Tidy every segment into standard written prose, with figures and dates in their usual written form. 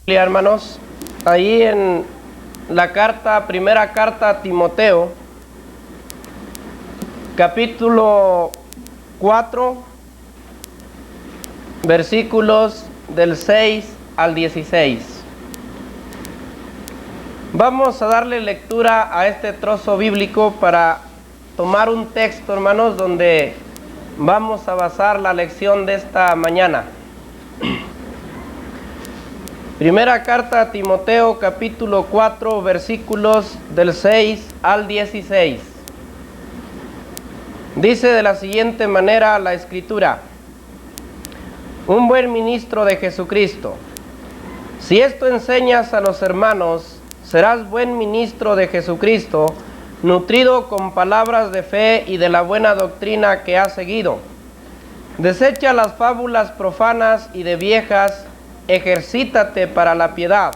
Hermanos, ahí en la primera carta a Timoteo, capítulo 4, versículos del 6 al 16. Vamos a darle lectura a este trozo bíblico para tomar un texto, hermanos, donde vamos a basar la lección de esta mañana. Primera carta a Timoteo, capítulo 4, versículos del 6 al 16. Dice de la siguiente manera la Escritura: un buen ministro de Jesucristo. Si esto enseñas a los hermanos, serás buen ministro de Jesucristo, nutrido con palabras de fe y de la buena doctrina que has seguido. Desecha las fábulas profanas y de viejas, ejercítate para la piedad,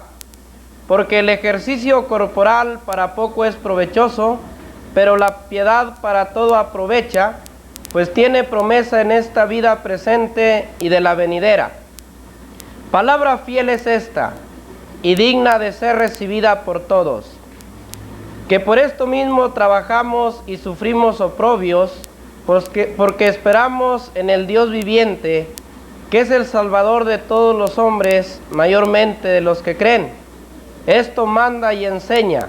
porque el ejercicio corporal para poco es provechoso, pero la piedad para todo aprovecha, pues tiene promesa en esta vida presente y de la venidera. Palabra fiel es esta, y digna de ser recibida por todos, que por esto mismo trabajamos y sufrimos oprobios, porque esperamos en el Dios viviente, que es el Salvador de todos los hombres, mayormente de los que creen. Esto manda y enseña.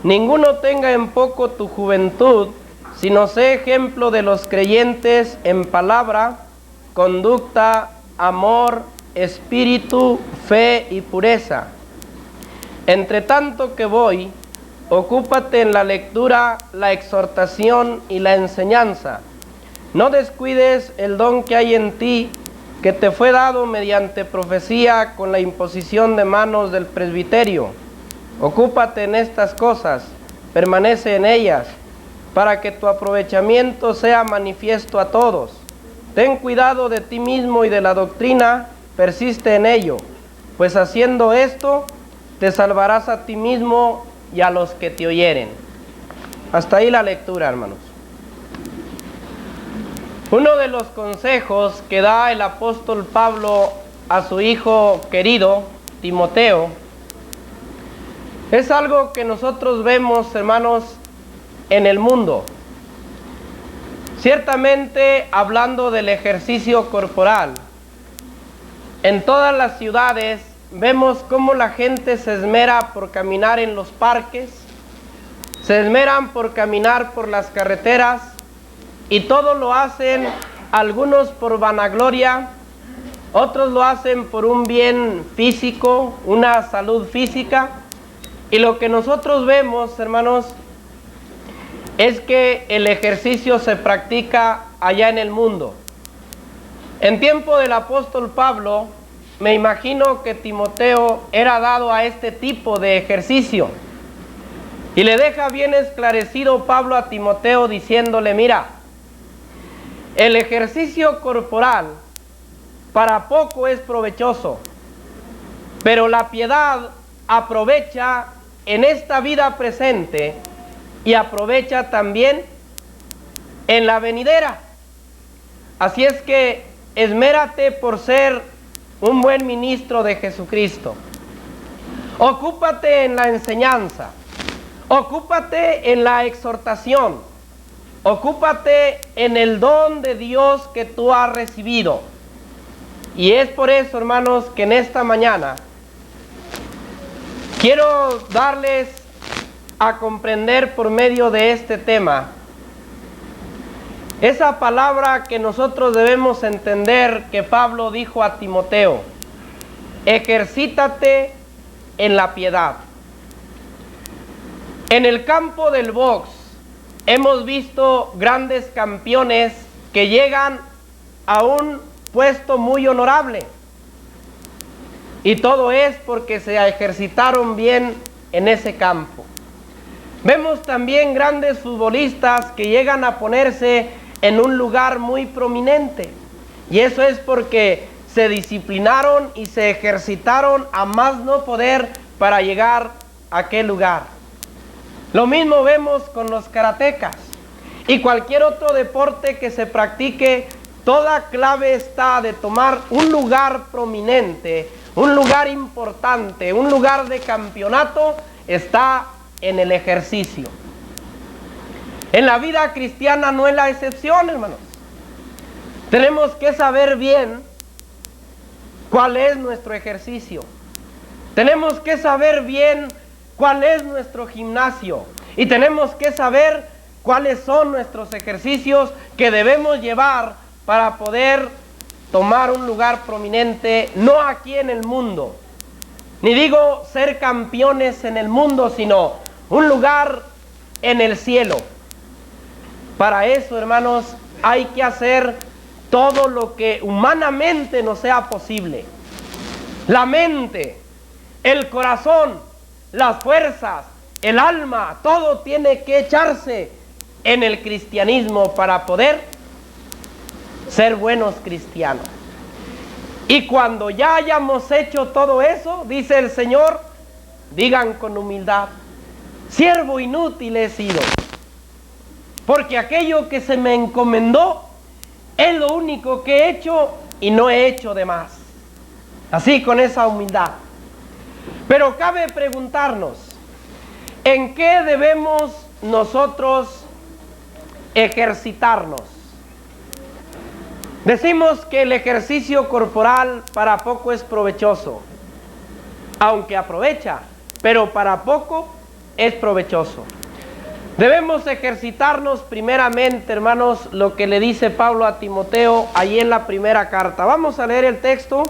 Ninguno tenga en poco tu juventud, sino sé ejemplo de los creyentes en palabra, conducta, amor, espíritu, fe y pureza. Entre tanto que voy, ocúpate en la lectura, la exhortación y la enseñanza. No descuides el don que hay en ti, que te fue dado mediante profecía con la imposición de manos del presbiterio. Ocúpate en estas cosas, permanece en ellas, para que tu aprovechamiento sea manifiesto a todos. Ten cuidado de ti mismo y de la doctrina, persiste en ello, pues haciendo esto, te salvarás a ti mismo y a los que te oyeren. Hasta ahí la lectura, hermanos. Uno de los consejos que da el apóstol Pablo a su hijo querido, Timoteo, es algo que nosotros vemos, hermanos, en el mundo. Ciertamente, hablando del ejercicio corporal, en todas las ciudades vemos cómo la gente se esmera por caminar en los parques, se esmeran por caminar por las carreteras, y todo lo hacen, algunos por vanagloria, otros lo hacen por un bien físico, una salud física. Y lo que nosotros vemos, hermanos, es que el ejercicio se practica allá en el mundo. En tiempo del apóstol Pablo, me imagino que Timoteo era dado a este tipo de ejercicio. Y le deja bien esclarecido Pablo a Timoteo diciéndole: mira, el ejercicio corporal para poco es provechoso, pero la piedad aprovecha en esta vida presente y aprovecha también en la venidera. Así es que esmérate por ser un buen ministro de Jesucristo. Ocúpate en la enseñanza, ocúpate en la exhortación, ocúpate en el don de Dios que tú has recibido. Y es por eso, hermanos, que en esta mañana quiero darles a comprender por medio de este tema esa palabra que nosotros debemos entender que Pablo dijo a Timoteo: ejercítate en la piedad. En el campo del box hemos visto grandes campeones que llegan a un puesto muy honorable. Y todo es porque se ejercitaron bien en ese campo. Vemos también grandes futbolistas que llegan a ponerse en un lugar muy prominente. Y eso es porque se disciplinaron y se ejercitaron a más no poder para llegar a aquel lugar. Lo mismo vemos con los karatecas y cualquier otro deporte que se practique. Toda clave está de tomar un lugar prominente, un lugar importante, un lugar de campeonato, está en el ejercicio. En la vida cristiana no es la excepción, hermanos. Tenemos que saber bien cuál es nuestro ejercicio. Tenemos que saber bien cuál es nuestro gimnasio. Y tenemos que saber cuáles son nuestros ejercicios que debemos llevar para poder tomar un lugar prominente, no aquí en el mundo. Ni digo ser campeones en el mundo, sino un lugar en el cielo. Para eso, hermanos, hay que hacer todo lo que humanamente nos sea posible. La mente, el corazón, las fuerzas, el alma, todo tiene que echarse en el cristianismo para poder ser buenos cristianos. Y cuando ya hayamos hecho todo eso, dice el Señor, digan con humildad: siervo inútil he sido, porque aquello que se me encomendó es lo único que he hecho y no he hecho de más. Así, con esa humildad. Pero cabe preguntarnos, ¿en qué debemos nosotros ejercitarnos? Decimos que el ejercicio corporal para poco es provechoso, aunque aprovecha, pero para poco es provechoso. Debemos ejercitarnos primeramente, hermanos, lo que le dice Pablo a Timoteo ahí en la primera carta. Vamos a leer el texto.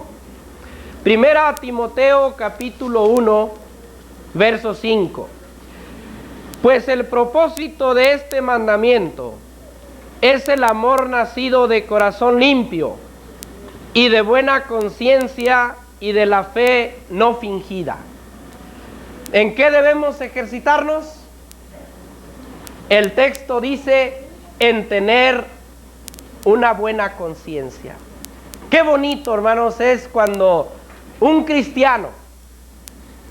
Primera a Timoteo capítulo 1, verso 5. Pues el propósito de este mandamiento es el amor nacido de corazón limpio y de buena conciencia y de la fe no fingida. ¿En qué debemos ejercitarnos? El texto dice: en tener una buena conciencia. Qué bonito, hermanos, es cuando un cristiano,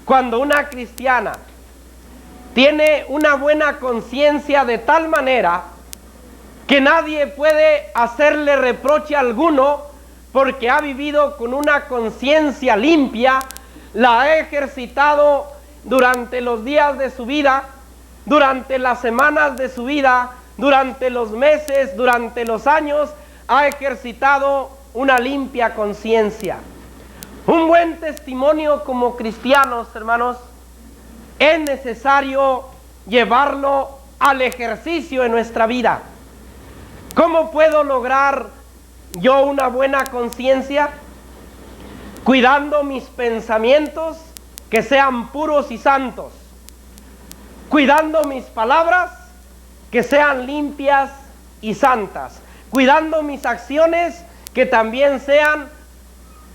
cuando una cristiana tiene una buena conciencia de tal manera que nadie puede hacerle reproche alguno porque ha vivido con una conciencia limpia, la ha ejercitado durante los días de su vida, durante las semanas de su vida, durante los meses, durante los años, ha ejercitado una limpia conciencia. Un buen testimonio como cristianos, hermanos, es necesario llevarlo al ejercicio en nuestra vida. ¿Cómo puedo lograr yo una buena conciencia? Cuidando mis pensamientos que sean puros y santos, cuidando mis palabras que sean limpias y santas, cuidando mis acciones que también sean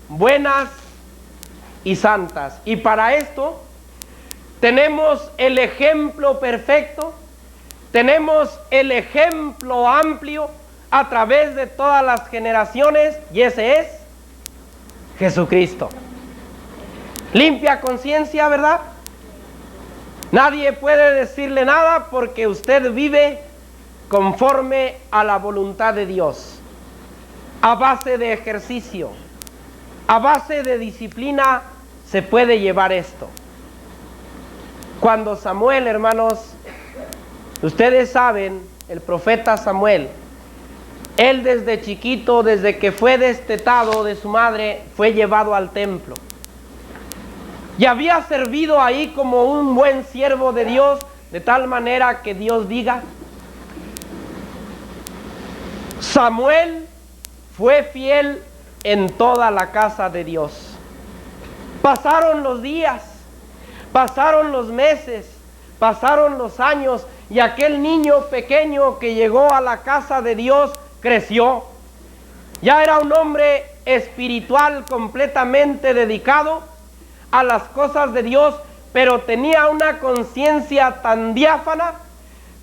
buenas y santas. Y para esto tenemos el ejemplo perfecto, tenemos el ejemplo amplio a través de todas las generaciones, y ese es Jesucristo. Limpia conciencia, ¿verdad? Nadie puede decirle nada porque usted vive conforme a la voluntad de Dios, a base de ejercicio, a base de disciplina se puede llevar esto. Cuando Samuel, hermanos, ustedes saben, el profeta Samuel, él desde chiquito, desde que fue destetado de su madre, fue llevado al templo. Y había servido ahí como un buen siervo de Dios, de tal manera que Dios diga: Samuel fue fiel en toda la casa de Dios. Pasaron los días, pasaron los meses, pasaron los años, y aquel niño pequeño que llegó a la casa de Dios creció. Ya era un hombre espiritual completamente dedicado a las cosas de Dios, pero tenía una conciencia tan diáfana,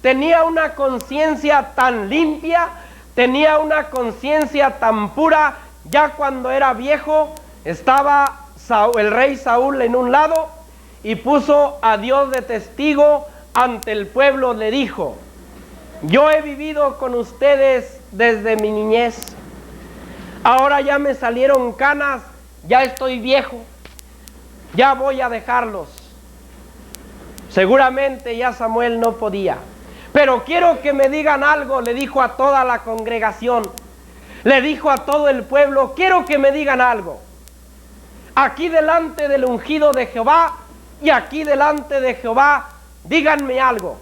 tenía una conciencia tan limpia, tenía una conciencia tan pura. Ya cuando era viejo, estaba el rey Saúl en un lado y puso a Dios de testigo ante el pueblo. Le dijo: yo he vivido con ustedes desde mi niñez, ahora ya me salieron canas, ya estoy viejo, ya voy a dejarlos. Seguramente ya Samuel no podía. Pero quiero que me digan algo, le dijo a toda la congregación, le dijo a todo el pueblo, quiero que me digan algo. Aquí delante del ungido de Jehová y aquí delante de Jehová, díganme algo.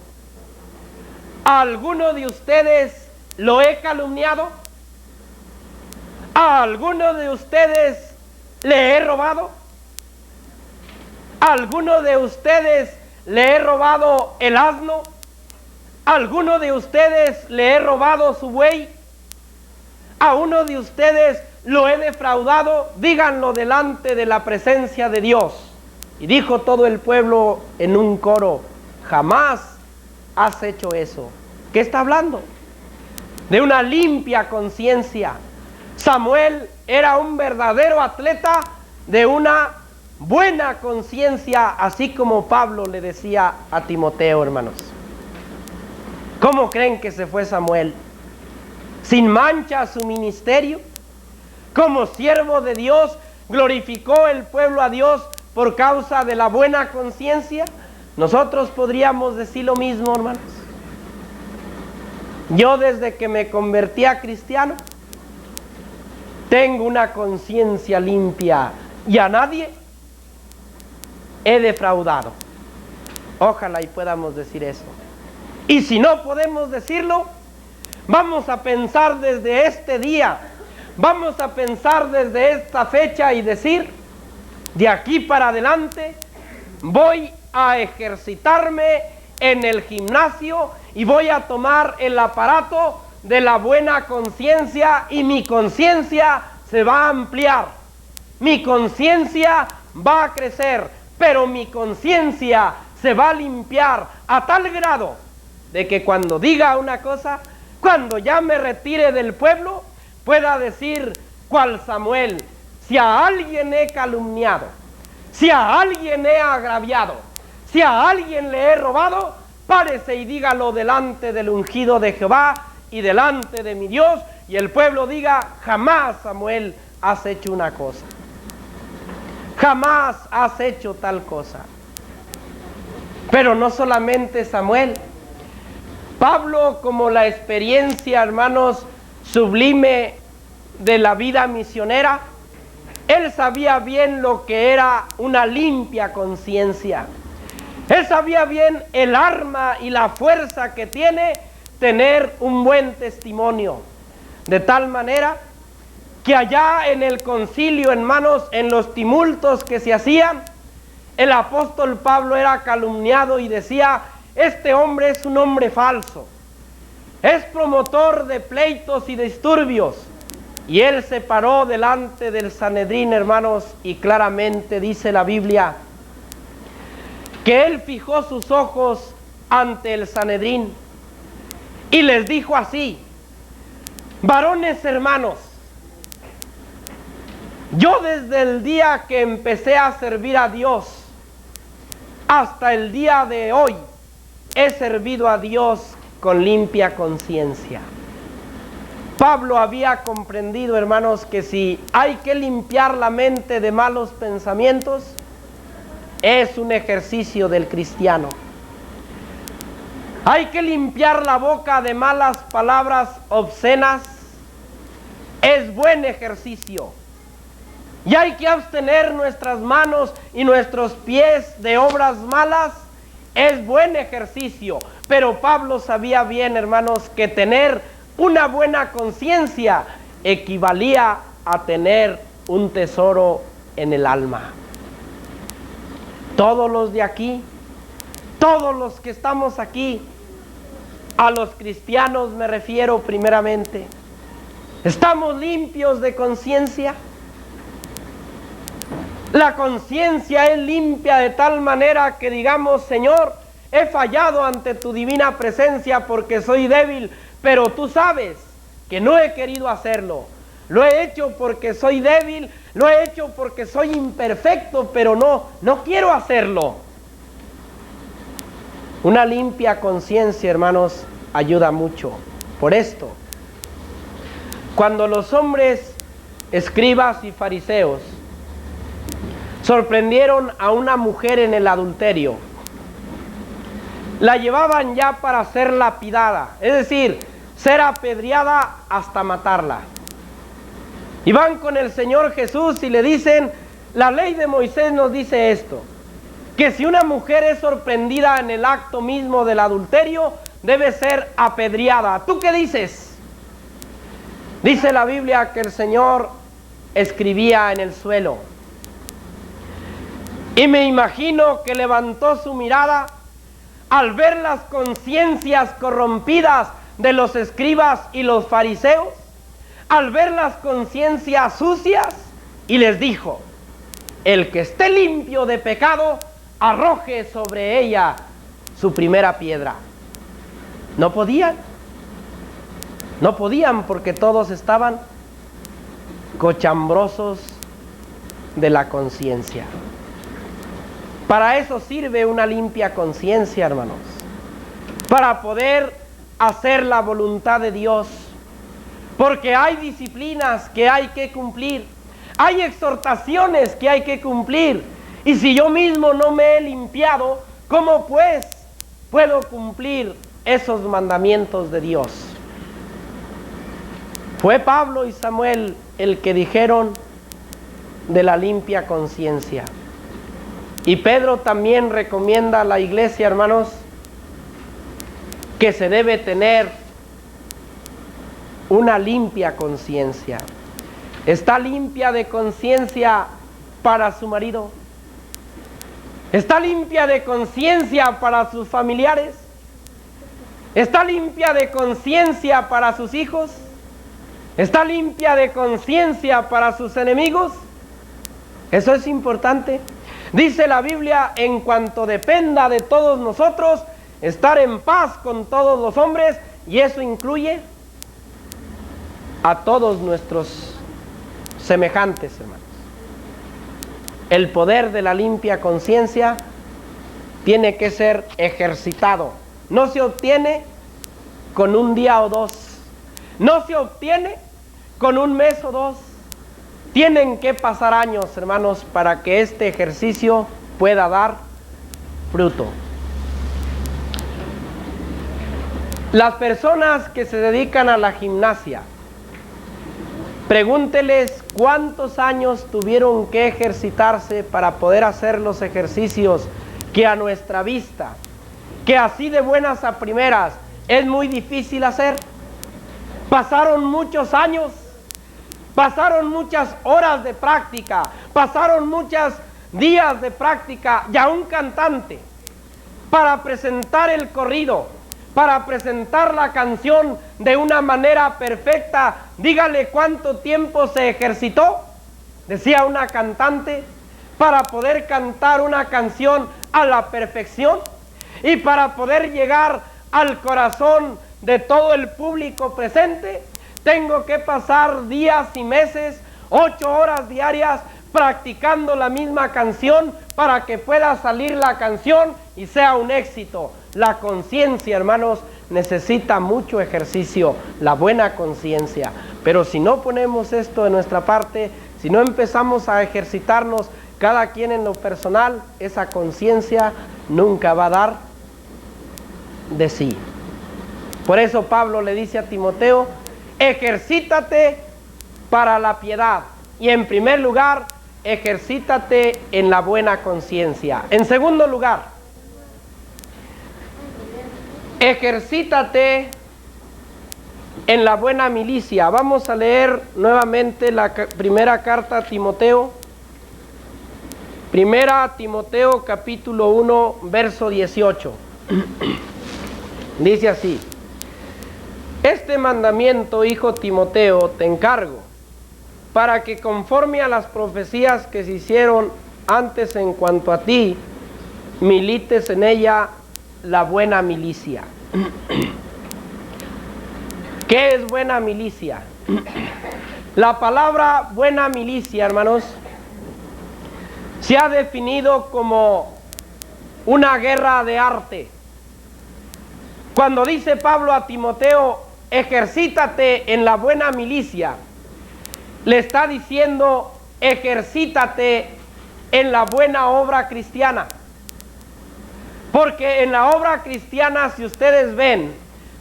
¿A alguno de ustedes lo he calumniado? ¿A alguno de ustedes le he robado? ¿A alguno de ustedes le he robado el asno? ¿A alguno de ustedes le he robado su buey? ¿A uno de ustedes lo he defraudado? Díganlo delante de la presencia de Dios. Y dijo todo el pueblo en un coro, jamás has hecho eso. ¿Qué está hablando? De una limpia conciencia. Samuel era un verdadero atleta de una buena conciencia, así como Pablo le decía a Timoteo, hermanos. ¿Cómo creen que se fue Samuel? Sin mancha a su ministerio. Como siervo de Dios, glorificó el pueblo a Dios por causa de la buena conciencia. Nosotros podríamos decir lo mismo, hermanos. Yo desde que me convertí a cristiano, tengo una conciencia limpia y a nadie he defraudado. Ojalá y podamos decir eso. Y si no podemos decirlo, vamos a pensar desde este día, vamos a pensar desde esta fecha y decir, de aquí para adelante voy a ejercitarme en el gimnasio y voy a tomar el aparato de la buena conciencia y mi conciencia se va a ampliar, mi conciencia va a crecer, pero mi conciencia se va a limpiar a tal grado de que cuando diga una cosa, cuando ya me retire del pueblo, pueda decir cual Samuel, si a alguien he calumniado, si a alguien he agraviado, si a alguien le he robado, párese y dígalo delante del ungido de Jehová y delante de mi Dios, y el pueblo diga, jamás Samuel has hecho una cosa, jamás has hecho tal cosa. Pero no solamente Samuel, Pablo, como la experiencia, hermanos, sublime de la vida misionera, él sabía bien lo que era una limpia conciencia. Él sabía bien el arma y la fuerza que tiene tener un buen testimonio. De tal manera que allá en el concilio, hermanos, en los tumultos que se hacían, el apóstol Pablo era calumniado y decía, este hombre es un hombre falso, es promotor de pleitos y disturbios. Y él se paró delante del Sanedrín, hermanos, y claramente dice la Biblia que él fijó sus ojos ante el Sanedrín y les dijo así, varones hermanos, yo desde el día que empecé a servir a Dios hasta el día de hoy he servido a Dios con limpia conciencia. Pablo había comprendido, hermanos, que si hay que limpiar la mente de malos pensamientos, es un ejercicio del cristiano. Hay que limpiar la boca de malas palabras obscenas, es buen ejercicio. Y hay que abstener nuestras manos y nuestros pies de obras malas, es buen ejercicio. Pero Pablo sabía bien, hermanos, que tener una buena conciencia equivalía a tener un tesoro en el alma. Todos los de aquí, todos los que estamos aquí, a los cristianos me refiero primeramente, ¿estamos limpios de conciencia? La conciencia es limpia de tal manera que digamos, Señor, he fallado ante tu divina presencia porque soy débil, pero tú sabes que no he querido hacerlo. Lo he hecho porque soy débil, lo he hecho porque soy imperfecto, pero no quiero hacerlo. Una limpia conciencia, hermanos, ayuda mucho. Por esto, cuando los hombres, escribas y fariseos, sorprendieron a una mujer en el adulterio. La llevaban ya para ser lapidada, es decir, ser apedreada hasta matarla. Y van con el Señor Jesús y le dicen, la ley de Moisés nos dice esto, que si una mujer es sorprendida en el acto mismo del adulterio, debe ser apedreada. ¿Tú qué dices? Dice la Biblia que el Señor escribía en el suelo. Y me imagino que levantó su mirada al ver las conciencias corrompidas de los escribas y los fariseos, al ver las conciencias sucias, y les dijo, el que esté limpio de pecado, arroje sobre ella su primera piedra. No podían porque todos estaban cochambrosos de la conciencia. Para eso sirve una limpia conciencia, hermanos, para poder hacer la voluntad de Dios, porque hay disciplinas que hay que cumplir, hay exhortaciones que hay que cumplir, y si yo mismo no me he limpiado, ¿cómo pues puedo cumplir esos mandamientos de Dios? Fue Pablo y Samuel el que dijeron de la limpia conciencia. Y Pedro también recomienda a la iglesia, hermanos, que se debe tener una limpia conciencia. ¿Está limpia de conciencia para su marido? ¿Está limpia de conciencia para sus familiares? ¿Está limpia de conciencia para sus hijos? ¿Está limpia de conciencia para sus enemigos? Eso es importante. Dice la Biblia, en cuanto dependa de todos nosotros, estar en paz con todos los hombres, y eso incluye a todos nuestros semejantes, hermanos. El poder de la limpia conciencia tiene que ser ejercitado. No se obtiene con un día o dos. No se obtiene con un mes o dos. Tienen que pasar años, hermanos, para que este ejercicio pueda dar fruto. Las personas que se dedican a la gimnasia, pregúnteles cuántos años tuvieron que ejercitarse para poder hacer los ejercicios que a nuestra vista, que así de buenas a primeras, es muy difícil hacer. Pasaron muchos años, pasaron muchas horas de práctica, pasaron muchos días de práctica, y a un cantante, para presentar el corrido, para presentar la canción de una manera perfecta, dígale cuánto tiempo se ejercitó, decía una cantante, para poder cantar una canción a la perfección y para poder llegar al corazón de todo el público presente. Tengo que pasar días y meses, 8 horas diarias, practicando la misma canción para que pueda salir la canción y sea un éxito. La conciencia, hermanos, necesita mucho ejercicio, la buena conciencia. Pero si no ponemos esto de nuestra parte, si no empezamos a ejercitarnos cada quien en lo personal, esa conciencia nunca va a dar de sí. Por eso Pablo le dice a Timoteo, ejercítate para la piedad. Y en primer lugar, ejercítate en la buena conciencia. En segundo lugar, ejercítate en la buena milicia. Vamos a leer nuevamente la primera carta a Timoteo. Primera Timoteo capítulo 1, verso 18. Dice así: este mandamiento, hijo Timoteo, te encargo, para que conforme a las profecías que se hicieron antes en cuanto a ti, milites en ella la buena milicia. ¿Qué es buena milicia? La palabra buena milicia, hermanos, se ha definido como una guerra de arte. Cuando dice Pablo a Timoteo, ejercítate en la buena milicia, le está diciendo, ejercítate en la buena obra cristiana. Porque en la obra cristiana, si ustedes ven,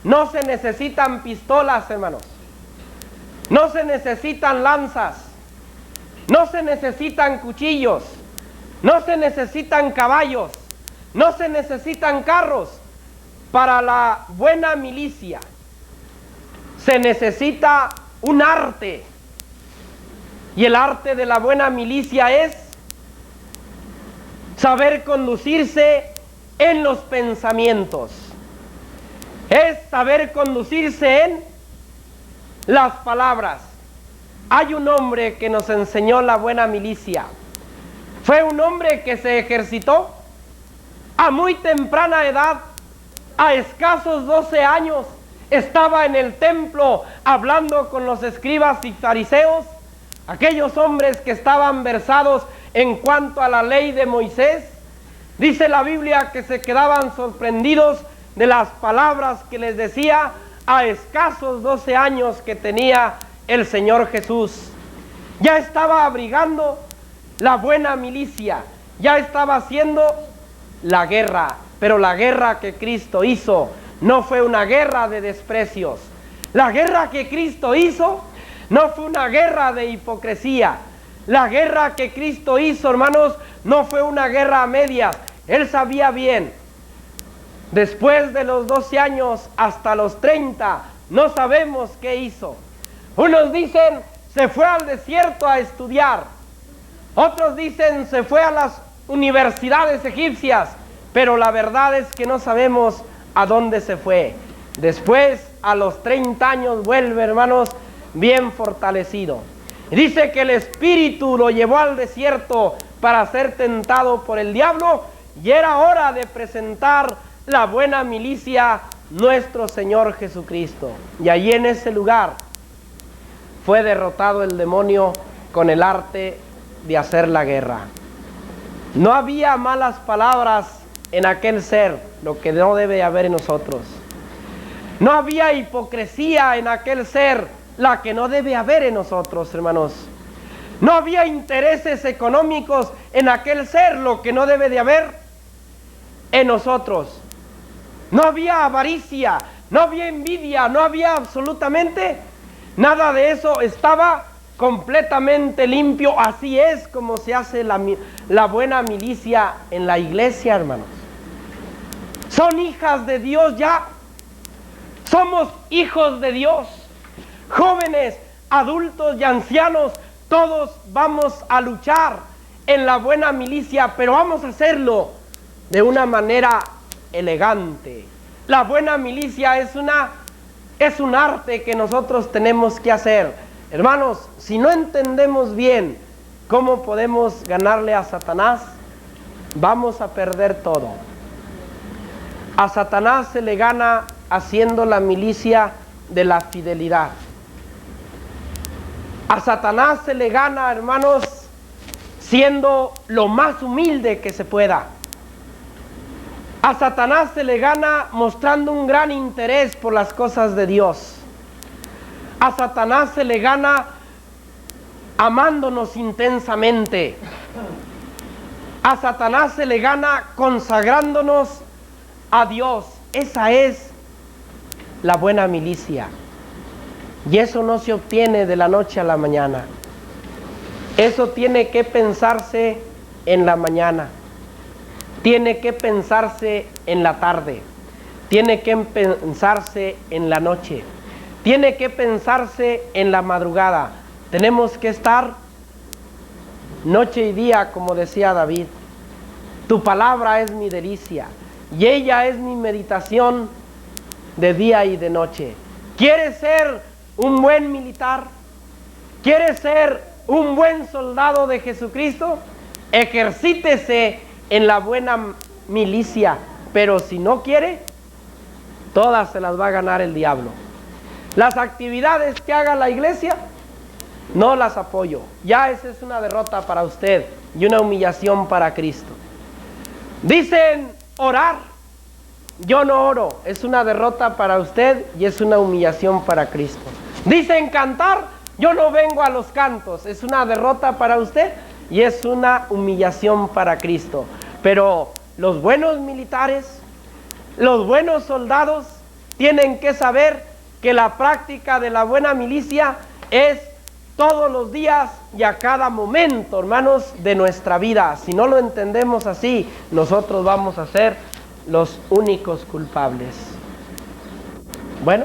no se necesitan pistolas, hermanos. No se necesitan lanzas. No se necesitan cuchillos. No se necesitan caballos. No se necesitan carros. Para la buena milicia se necesita un arte. Y el arte de la buena milicia es saber conducirse en los pensamientos. Es saber conducirse en las palabras. Hay un hombre que nos enseñó la buena milicia. Fue un hombre que se ejercitó a muy temprana edad, a escasos 12 años. Estaba en el templo hablando con los escribas y fariseos, aquellos hombres que estaban versados en cuanto a la ley de Moisés. Dice la Biblia que se quedaban sorprendidos de las palabras que les decía a escasos 12 años que tenía el Señor Jesús. Ya estaba abrigando la buena milicia, ya estaba haciendo la guerra, pero la guerra que Cristo hizo no fue una guerra de desprecios. La guerra que Cristo hizo no fue una guerra de hipocresía. La guerra que Cristo hizo, hermanos, no fue una guerra a medias. Él sabía bien. Después de los 12 años hasta los 30, no sabemos qué hizo. Unos dicen, se fue al desierto a estudiar. Otros dicen, se fue a las universidades egipcias. Pero la verdad es que no sabemos a dónde se fue. Después, a los 30 años, vuelve, hermanos, bien fortalecido. Dice que el Espíritu lo llevó al desierto para ser tentado por el diablo, y era hora de presentar la buena milicia, nuestro Señor Jesucristo. Y allí en ese lugar fue derrotado el demonio con el arte de hacer la guerra. No había malas palabras en aquel ser, lo que no debe haber en nosotros. No había hipocresía en aquel ser, la que no debe haber en nosotros, hermanos. No había intereses económicos en aquel ser, lo que no debe de haber en nosotros. No había avaricia, no había envidia, no había absolutamente nada de eso. Estaba completamente limpio. Así es como se hace la buena milicia en la iglesia, hermanos. Son hijas de Dios ya. Somos hijos de Dios. Jóvenes, adultos y ancianos, todos vamos a luchar en la buena milicia, pero vamos a hacerlo de una manera elegante. La buena milicia es un arte que nosotros tenemos que hacer. Hermanos, si no entendemos bien cómo podemos ganarle a Satanás, vamos a perder todo. A Satanás se le gana haciendo la milicia de la fidelidad. A Satanás se le gana, hermanos, siendo lo más humilde que se pueda. A Satanás se le gana mostrando un gran interés por las cosas de Dios. A Satanás se le gana amándonos intensamente. A Satanás se le gana consagrándonos a Dios. Esa es la buena milicia. Y eso no se obtiene de la noche a la mañana. Eso tiene que pensarse en la mañana. Tiene que pensarse en la tarde. Tiene que pensarse en la noche. Tiene que pensarse en la madrugada. Tenemos que estar noche y día, como decía David. Tu palabra es mi delicia y ella es mi meditación de día y de noche. ¿Quieres ser un buen militar? ¿Quieres ser un buen soldado de Jesucristo? Ejercítese en la buena milicia, pero si no quiere, todas se las va a ganar el diablo. Las actividades que haga la iglesia, no las apoyo. Ya esa es una derrota para usted y una humillación para Cristo. Dicen orar, yo no oro. Es una derrota para usted y es una humillación para Cristo. Dicen cantar, yo no vengo a los cantos. Es una derrota para usted y es una humillación para Cristo. Pero los buenos militares, los buenos soldados, tienen que saber que la práctica de la buena milicia es todos los días y a cada momento, hermanos, de nuestra vida. Si no lo entendemos así, nosotros vamos a ser los únicos culpables. Bueno,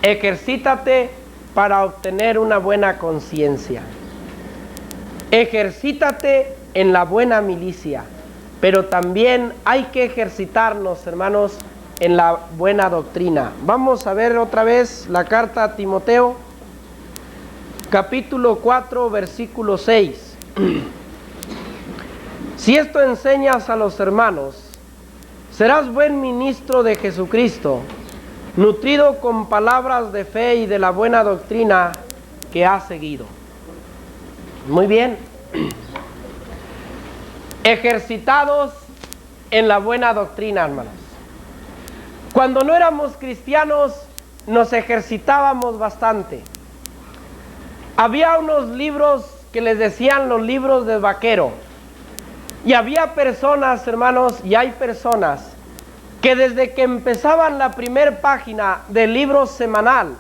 ejercítate para obtener una buena conciencia. Ejercítate en la buena milicia, pero también hay que ejercitarnos, hermanos, en la buena doctrina. Vamos a ver otra vez la carta a Timoteo, capítulo 4, versículo 6. Si esto enseñas a los hermanos, serás buen ministro de Jesucristo, nutrido con palabras de fe y de la buena doctrina que has seguido. Muy bien. Ejercitados en la buena doctrina, hermanos. Cuando no éramos cristianos, nos ejercitábamos bastante. Había unos libros que les decían los libros del vaquero. Y había personas, hermanos, y hay personas que desde que empezaban la primera página del libro semanal,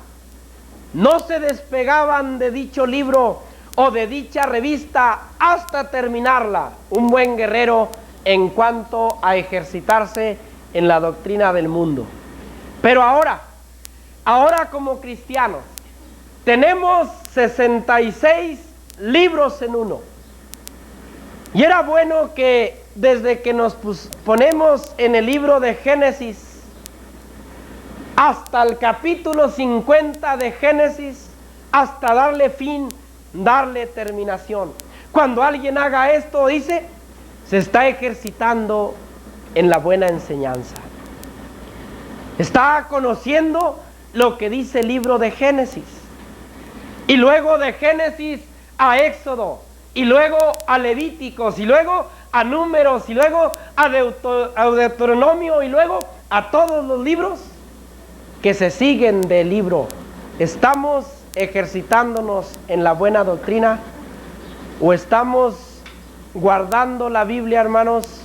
no se despegaban de dicho libro o de dicha revista hasta terminarla. Un buen guerrero en cuanto a ejercitarse en la doctrina del mundo. Pero ahora como cristianos, tenemos 66 libros en uno. Y era bueno que desde que nos ponemos en el libro de Génesis hasta el capítulo 50 de Génesis, hasta darle fin, darle terminación. Cuando alguien haga esto, dice, se está ejercitando en la buena enseñanza. Está conociendo lo que dice el libro de Génesis. Y luego de Génesis a Éxodo, y luego a Levíticos, y luego a Números, y luego a Deuteronomio, y luego a todos los libros que se siguen del libro. ¿Estamos ejercitándonos en la buena doctrina o estamos guardando la Biblia, hermanos,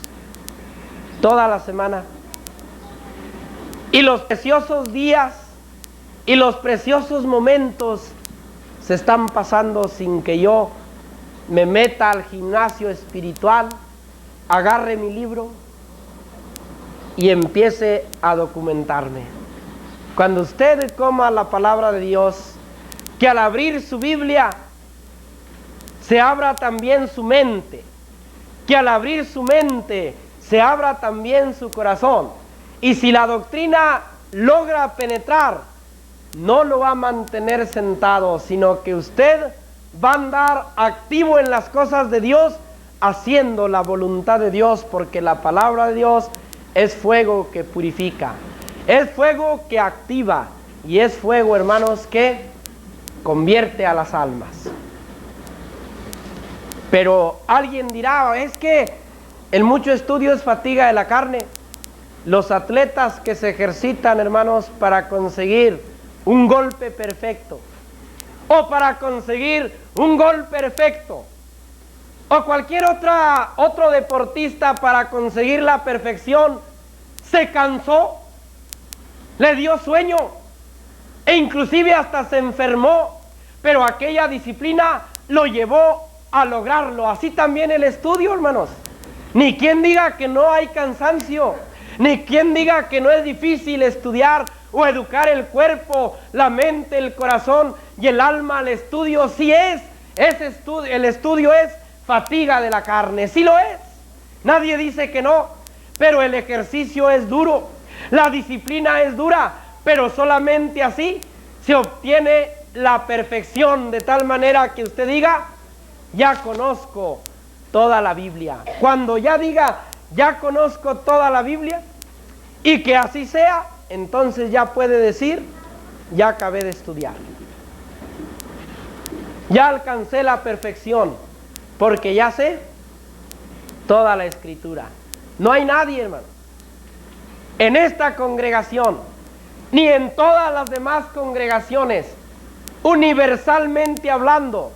toda la semana? Y los preciosos días y los preciosos momentos se están pasando sin que yo me meta al gimnasio espiritual, agarre mi libro y empiece a documentarme. Cuando usted coma la palabra de Dios, que al abrir su Biblia se abra también su mente, que al abrir su mente se abra también su corazón. Y si la doctrina logra penetrar, no lo va a mantener sentado, sino que usted va a andar activo en las cosas de Dios, haciendo la voluntad de Dios, porque la palabra de Dios es fuego que purifica, es fuego que activa y es fuego, hermanos, que convierte a las almas. Pero alguien dirá, es que el mucho estudio es fatiga de la carne. Los atletas que se ejercitan, hermanos, para conseguir un golpe perfecto, o para conseguir un gol perfecto, o cualquier otro deportista para conseguir la perfección, se cansó, le dio sueño, e inclusive hasta se enfermó, pero aquella disciplina lo llevó a lograrlo. Así también el estudio, hermanos. Ni quien diga que no hay cansancio, ni quien diga que no es difícil estudiar o educar el cuerpo, la mente, el corazón y el alma. El estudio sí es, el estudio es fatiga de la carne, sí lo es. Nadie dice que no, pero el ejercicio es duro, la disciplina es dura, pero solamente así se obtiene la perfección, de tal manera que usted diga, ya conozco toda la Biblia. Cuando ya diga, ya conozco toda la Biblia, y que así sea, entonces ya puede decir, ya acabé de estudiar, ya alcancé la perfección, porque ya sé toda la Escritura. No hay nadie, hermano, en esta congregación, ni en todas las demás congregaciones, universalmente hablando,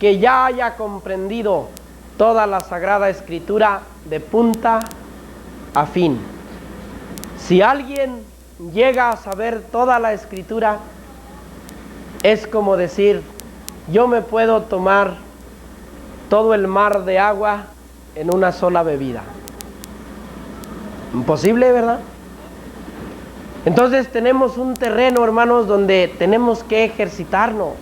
que ya haya comprendido toda la Sagrada Escritura de punta a fin. Si alguien llega a saber toda la Escritura, es como decir, yo me puedo tomar todo el mar de agua en una sola bebida. Imposible, ¿verdad? Entonces tenemos un terreno, hermanos, donde tenemos que ejercitarnos.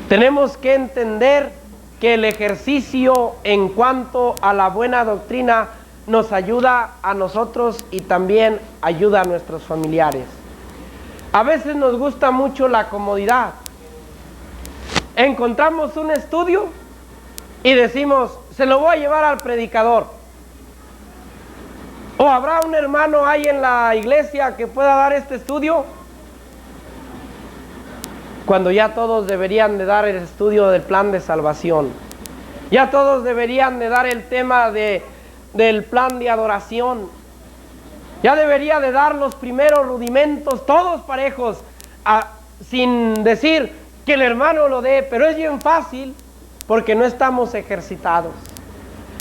Tenemos que entender que el ejercicio en cuanto a la buena doctrina nos ayuda a nosotros y también ayuda a nuestros familiares. A veces nos gusta mucho la comodidad. Encontramos un estudio y decimos, se lo voy a llevar al predicador. ¿O habrá un hermano ahí en la iglesia que pueda dar este estudio? Cuando ya todos deberían de dar el estudio del plan de salvación. Ya todos deberían de dar el tema del plan de adoración. Ya debería de dar los primeros rudimentos, todos parejos, sin decir que el hermano lo dé, pero es bien fácil porque no estamos ejercitados.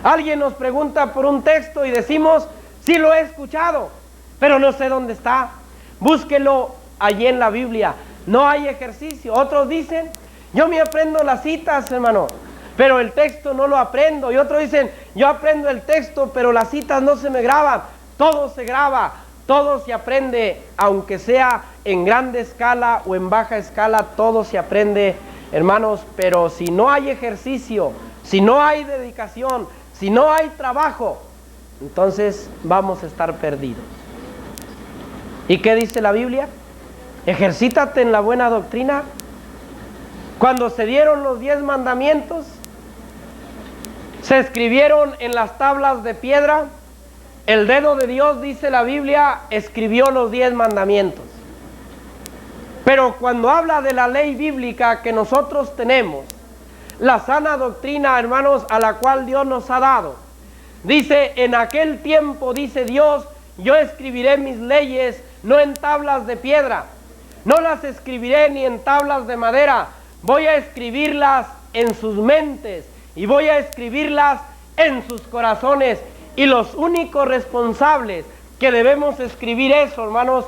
Alguien nos pregunta por un texto y decimos, sí lo he escuchado, pero no sé dónde está. Búsquelo allí en la Biblia. No hay ejercicio. Otros dicen, yo me aprendo las citas, hermano, pero el texto no lo aprendo. Y otros dicen, yo aprendo el texto, pero las citas no se me graban. Todo se graba, todo se aprende, aunque sea en grande escala o en baja escala, todo se aprende, hermanos. Pero si no hay ejercicio, si no hay dedicación, si no hay trabajo, entonces vamos a estar perdidos. ¿Y qué dice la Biblia? Ejercítate en la buena doctrina. Cuando se dieron los 10 mandamientos, se escribieron en las tablas de piedra. El dedo de Dios, dice la Biblia, escribió los 10 mandamientos. Pero cuando habla de la ley bíblica que nosotros tenemos, la sana doctrina, hermanos, a la cual Dios nos ha dado, dice, en aquel tiempo, dice Dios, yo escribiré mis leyes no en tablas de piedra, no las escribiré ni en tablas de madera, voy a escribirlas en sus mentes y voy a escribirlas en sus corazones. Y los únicos responsables que debemos escribir eso, hermanos,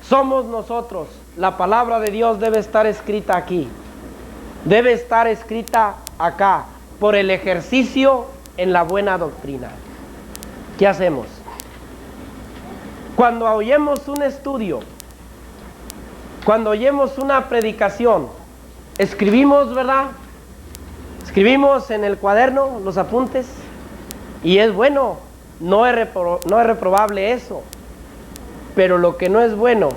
somos nosotros. La palabra de Dios debe estar escrita aquí, debe estar escrita acá, por el ejercicio en la buena doctrina. ¿Qué hacemos? Cuando oyemos un estudio, cuando oyemos una predicación, escribimos, ¿verdad? Escribimos en el cuaderno los apuntes. Y es bueno, no es reprobable eso. Pero lo que no es bueno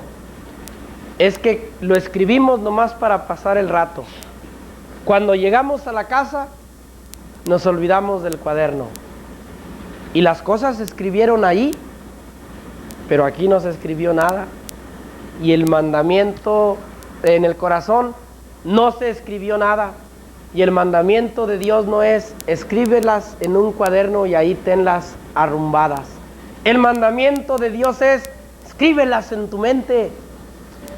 es que lo escribimos nomás para pasar el rato. Cuando llegamos a la casa, nos olvidamos del cuaderno. Y las cosas se escribieron ahí, pero aquí no se escribió nada. Y el mandamiento en el corazón no se escribió nada. Y el mandamiento de Dios no es, escríbelas en un cuaderno y ahí tenlas arrumbadas. El mandamiento de Dios es, escríbelas en tu mente,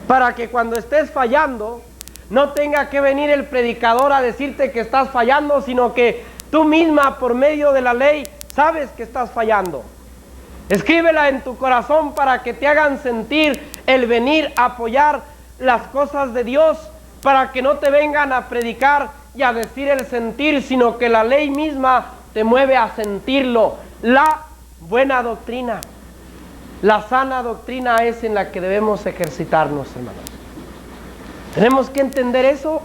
para que cuando estés fallando, no tenga que venir el predicador a decirte que estás fallando, sino que tú misma, por medio de la ley, sabes que estás fallando. Escríbela en tu corazón para que te hagan sentir el venir a apoyar las cosas de Dios, para que no te vengan a predicar y a decir el sentir, sino que la ley misma te mueve a sentirlo. La buena doctrina, la sana doctrina es en la que debemos ejercitarnos, hermanos. Tenemos que entender eso,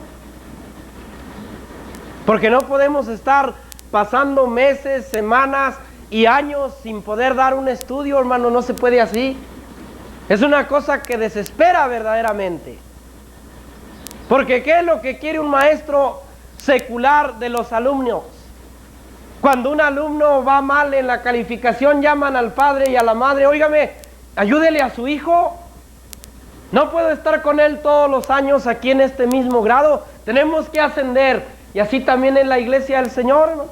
porque no podemos estar pasando meses, semanas y años sin poder dar un estudio, hermano. No se puede así. Es una cosa que desespera verdaderamente. Porque ¿qué es lo que quiere un maestro secular de los alumnos? Cuando un alumno va mal en la calificación, llaman al padre y a la madre, óigame, ayúdele a su hijo. No puedo estar con él todos los años aquí en este mismo grado. Tenemos que ascender. Y así también en la iglesia del Señor, hermanos.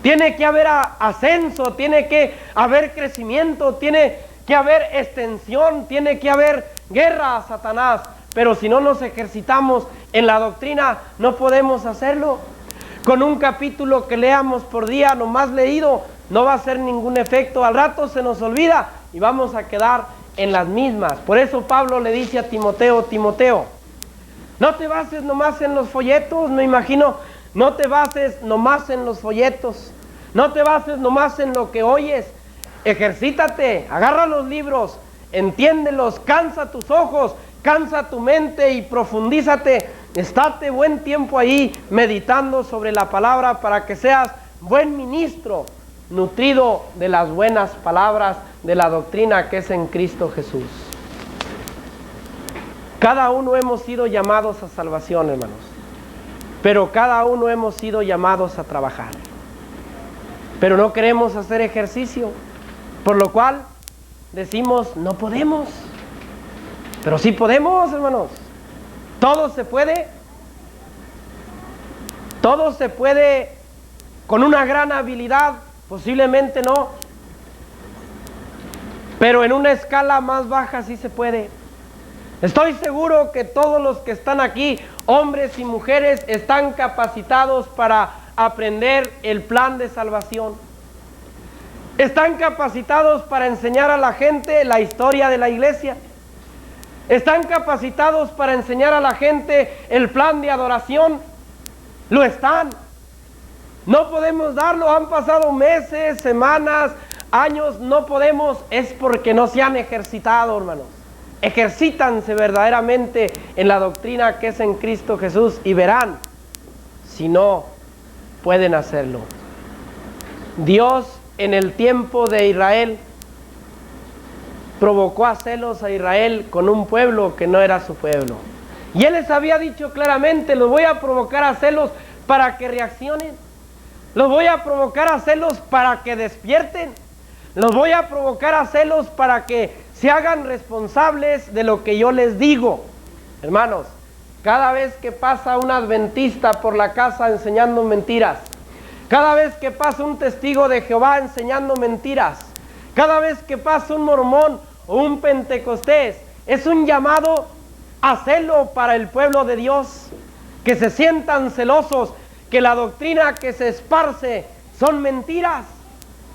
Tiene que haber ascenso, tiene que haber crecimiento, tiene que haber extensión, tiene que haber guerra a Satanás. pero si no nos ejercitamos en la doctrina, no podemos hacerlo. Con un capítulo que leamos por día, nomás leído, no va a hacer ningún efecto. Al rato se nos olvida y vamos a quedar en las mismas. Por eso Pablo le dice a Timoteo, Timoteo, no te bases nomás en los folletos, me imagino, no te bases nomás en los folletos, no te bases nomás en lo que oyes, ejercítate, agarra los libros, entiéndelos, cansa tus ojos, cansa tu mente y profundízate, estate buen tiempo ahí meditando sobre la palabra para que seas buen ministro, nutrido de las buenas palabras de la doctrina que es en Cristo Jesús. Cada uno hemos sido llamados a salvación, hermanos, pero cada uno hemos sido llamados a trabajar. Pero no queremos hacer ejercicio, por lo cual decimos, no podemos. Pero sí podemos, hermanos. Todo se puede. Todo se puede con una gran habilidad, posiblemente no. Pero en una escala más baja sí se puede. Estoy seguro que todos los que están aquí, hombres y mujeres, están capacitados para aprender el plan de salvación. Están capacitados para enseñar a la gente la historia de la iglesia. Están capacitados para enseñar a la gente el plan de adoración. Lo están. No podemos darlo, han pasado meses, semanas, años, no podemos, es porque no se han ejercitado, hermanos. Ejercítanse verdaderamente en la doctrina que es en Cristo Jesús y verán si no pueden hacerlo. Dios en el tiempo de Israel provocó a celos a Israel con un pueblo que no era su pueblo. Y Él les había dicho claramente, los voy a provocar a celos para que reaccionen. Los voy a provocar a celos para que despierten. Los voy a provocar a celos para que se hagan responsables de lo que yo les digo. Hermanos, cada vez que pasa un adventista por la casa enseñando mentiras, cada vez que pasa un testigo de Jehová enseñando mentiras, cada vez que pasa un mormón o un pentecostés, es un llamado a celo para el pueblo de Dios, que se sientan celosos, que la doctrina que se esparce son mentiras,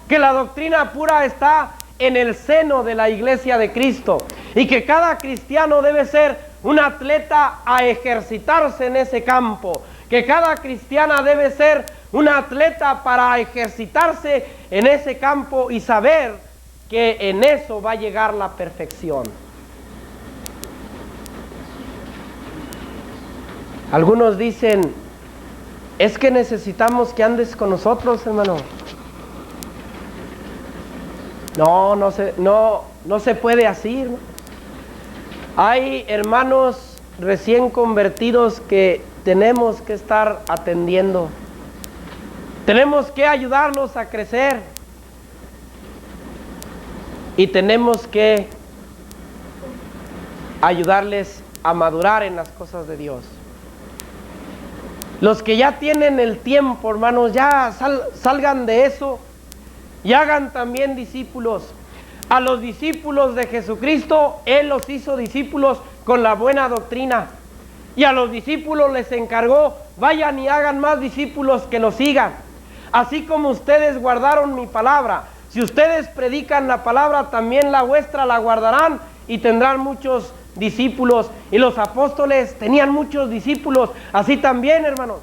que la doctrina pura está en el seno de la iglesia de Cristo y que cada cristiano debe ser un atleta a ejercitarse en ese campo, que cada cristiana debe ser una atleta para ejercitarse en ese campo y saber que en eso va a llegar la perfección. Algunos dicen, es que necesitamos que andes con nosotros, hermano. No se puede así, ¿no? Hay hermanos recién convertidos que tenemos que estar atendiendo. Tenemos que ayudarlos a crecer. Y tenemos que ayudarles a madurar en las cosas de Dios. Los que ya tienen el tiempo, hermanos, ya salgan de eso y hagan también discípulos. A los discípulos de Jesucristo, Él los hizo discípulos con la buena doctrina. Y a los discípulos les encargó, vayan y hagan más discípulos que los sigan. Así como ustedes guardaron mi palabra, si ustedes predican la palabra, también la vuestra la guardarán y tendrán muchos discípulos. Y los apóstoles tenían muchos discípulos, así también, hermanos.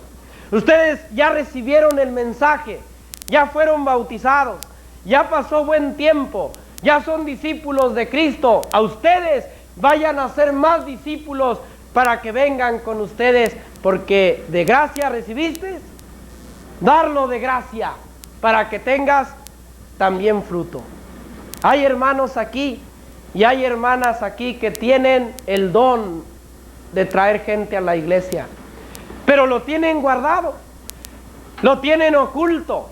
Ustedes ya recibieron el mensaje, ya fueron bautizados, ya pasó buen tiempo, ya son discípulos de Cristo. A ustedes vayan a ser más discípulos para que vengan con ustedes, porque de gracia recibiste, darlo de gracia para que tengas también fruto. Hay hermanos aquí y hay hermanas aquí que tienen el don de traer gente a la iglesia, pero lo tienen guardado, lo tienen oculto.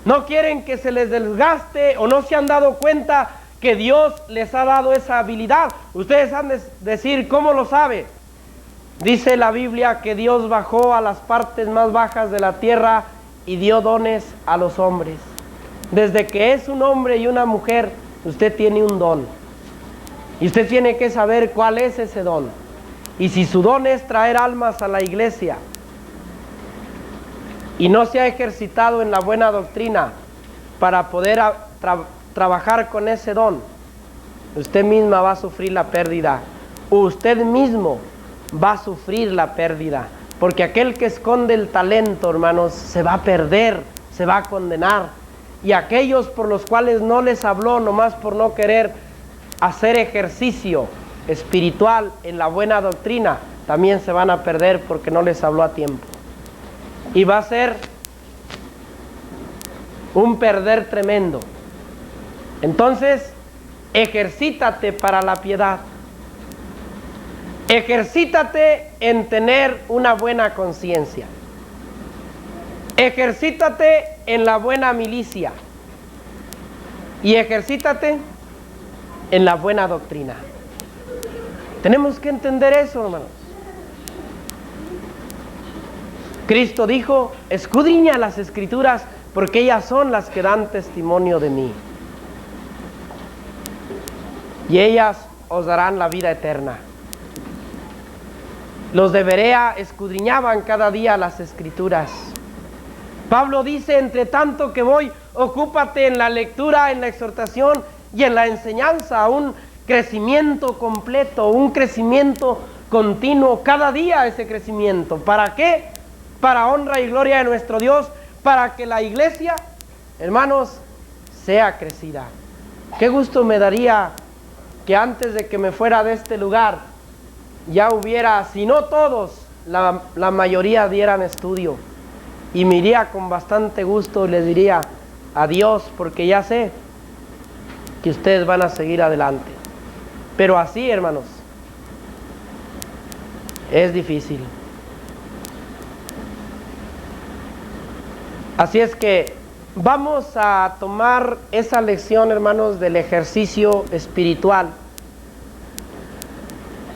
No quieren que se les desgaste o no se han dado cuenta que Dios les ha dado esa habilidad. Ustedes han de decir, ¿cómo lo sabe? Dice la Biblia que Dios bajó a las partes más bajas de la tierra y dio dones a los hombres. Desde que es un hombre y una mujer, usted tiene un don. Y usted tiene que saber cuál es ese don. Y si su don es traer almas a la iglesia y no se ha ejercitado en la buena doctrina para poder trabajar con ese don, usted misma va a sufrir la pérdida. Usted mismo va a sufrir la pérdida. Porque aquel que esconde el talento, hermanos, se va a perder, se va a condenar. Y aquellos por los cuales no les habló, nomás por no querer hacer ejercicio espiritual en la buena doctrina, también se van a perder porque no les habló a tiempo. Y va a ser un perder tremendo. Entonces, ejercítate para la piedad. Ejercítate en tener una buena conciencia. Ejercítate en la buena milicia. Y ejercítate en la buena doctrina. Tenemos que entender eso, hermanos. Cristo dijo: escudriña las Escrituras, porque ellas son las que dan testimonio de mí. Y ellas os darán la vida eterna. Los de Berea escudriñaban cada día las Escrituras. Pablo dice: entre tanto que voy, ocúpate en la lectura, en la exhortación y en la enseñanza. Un crecimiento completo, un crecimiento continuo, cada día ese crecimiento. ¿Para qué? Para honra y gloria de nuestro Dios, para que la iglesia, hermanos, sea crecida. Qué gusto me daría que antes de que me fuera de este lugar ya hubiera, si no todos, la mayoría dieran estudio, y me iría con bastante gusto y les diría adiós, porque ya sé que ustedes van a seguir adelante. Pero así, hermanos, es difícil. Así es que vamos a tomar esa lección, hermanos, del ejercicio espiritual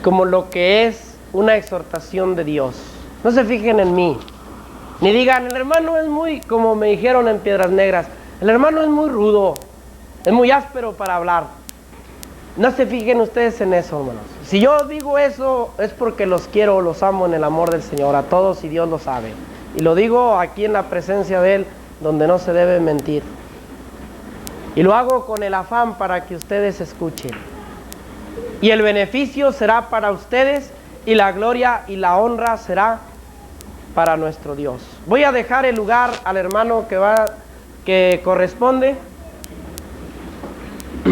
como lo que es una exhortación de Dios. No se fijen en mí, ni digan: el hermano es muy, como me dijeron en Piedras Negras, el hermano es muy rudo, es muy áspero para hablar. No se fijen ustedes en eso, hermanos. Si yo digo eso es porque los quiero, los amo en el amor del Señor, a todos, y Dios lo sabe. Y lo digo aquí en la presencia de Él, donde no se debe mentir. Y lo hago con el afán para que ustedes escuchen. Y el beneficio será para ustedes, y la gloria y la honra será para nuestro Dios. Voy a dejar el lugar al hermano que corresponde.